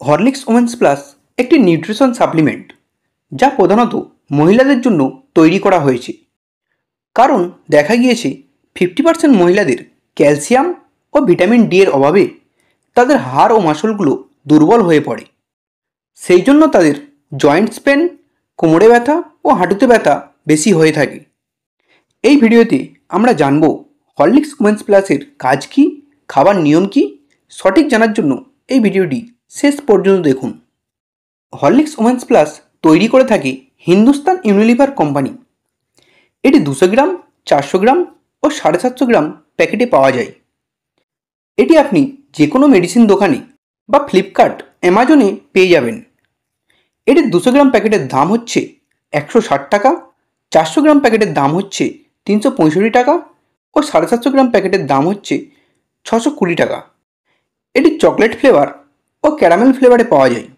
Horlicks women's plus একটি nutrition supplement যা প্রধানত মহিলাদের জন্য তৈরি করা হয়েছে। কারণ দেখা গিয়েছে 50% মহিলাদের ক্যালসিয়াম ও ভিটামিন ডি এর অভাবে তাদের হাড় ও মাসলগুলো দুর্বল হয়ে পড়ে। সেই জন্য তাদের জয়েন্টস পেন, কোমরে ব্যথা ও হাঁটুতে ব্যথা বেশি হয়ে থাকে। এই ভিডিওতে আমরা জানব হরলিক্স ওমেন্স প্লাসের কাজ কী, খাবার নিয়ম কী। সঠিক জানার জন্য এই ভিডিওটি শেষ পর্যন্ত দেখুন। হরলিক্স ওমেন্স প্লাস তৈরি করে থাকে হিন্দুস্তান ইউনিলিভার কোম্পানি। এটি 200 গ্রাম, 400 গ্রাম ও 750 গ্রাম প্যাকেটে পাওয়া যায়। এটি আপনি যে কোনো মেডিসিন দোকানে বা ফ্লিপকার্ট, অ্যামাজনে পেয়ে যাবেন। এটির 200 গ্রাম প্যাকেটের দাম হচ্ছে 160 টাকা, 400 গ্রাম প্যাকেটের দাম হচ্ছে 365 টাকা ও 750 গ্রাম প্যাকেটের দাম হচ্ছে 620 টাকা। এটি চকলেট ফ্লেভার ও ক্যারামেল ফ্লেভারে পাওয়া যায়।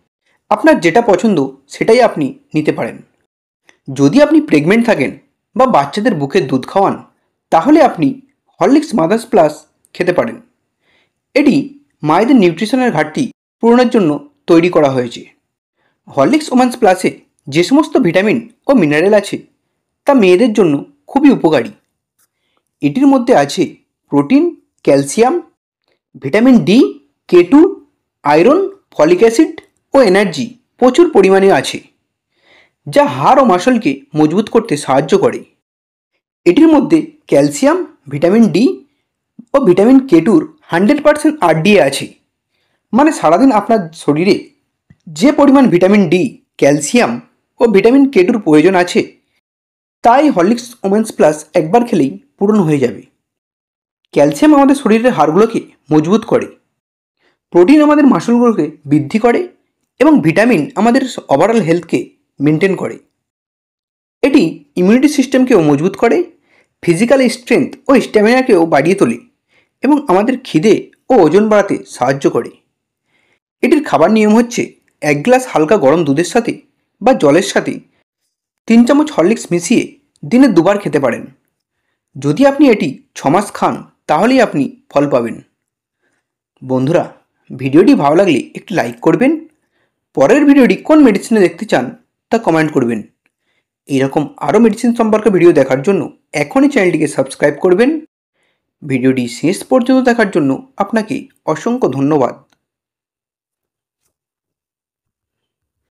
আপনার যেটা পছন্দ সেটাই আপনি নিতে পারেন। যদি আপনি প্রেগনেন্ট থাকেন বা বাচ্চাদের বুকের দুধ খাওয়ান, তাহলে আপনি হরলিক্স মাদার্স প্লাস খেতে পারেন। এটি মায়েদের নিউট্রিশনের ঘাটতি পূরণের জন্য তৈরি করা হয়েছে। হরলিক্স ওমেন্স প্লাসে যে সমস্ত ভিটামিন ও মিনারেল আছে তা মেয়েদের জন্য খুবই উপকারী। এটির মধ্যে আছে protein, calcium, vitamin D, K2, iron, folic acid ও এনার্জি প্রচুর পরিমাণে আছে, যা হাড় ও মাসলকে মজবুত করতে সাহায্য করে। এটির মধ্যে ক্যালসিয়াম, ভিটামিন ডি ও ভিটামিন K2-র 100% RDA আছে। মানে সারাদিন আপনার শরীরে যে পরিমাণ ভিটামিন ডি, ক্যালসিয়াম ও ভিটামিন K2-র প্রয়োজন আছে, তাই হরলিক্স ওমেন্স প্লাস একবার খেলেই পূরণ হয়ে যাবে। ক্যালসিয়াম আমাদের শরীরের হাড়গুলোকে মজবুত করে, প্রোটিন আমাদের মাসলগুলোকে বৃদ্ধি করে এবং ভিটামিন আমাদের ওভারঅল হেলথকে মেনটেন করে। এটি ইমিউনিটি সিস্টেমকেও মজবুত করে, ফিজিক্যাল স্ট্রেংথ ও স্ট্যামিনাকেও বাড়িয়ে তোলে এবং আমাদের খিদে ও ওজন বাড়াতে সাহায্য করে। এটির খাবার নিয়ম হচ্ছে 1 গ্লাস হালকা গরম দুধের সাথে বা জলের সাথে 3 চামচ হরলিক্স মিশিয়ে দিনে 2 বার খেতে পারেন। যদি আপনি এটি 6 মাস খান তাহলেই আপনি ফল পাবেন। বন্ধুরা, ভিডিওটি ভালো লাগলে একটি লাইক করবেন। পরের ভিডিওটি কোন মেডিসিনে দেখতে চান তা কমেন্ট করবেন। এইরকম আরও মেডিসিন সম্পর্কে ভিডিও দেখার জন্য এখনই চ্যানেলটিকে সাবস্ক্রাইব করবেন। ভিডিওটি শেষ পর্যন্ত দেখার জন্য আপনাকে অসংখ্য ধন্যবাদ।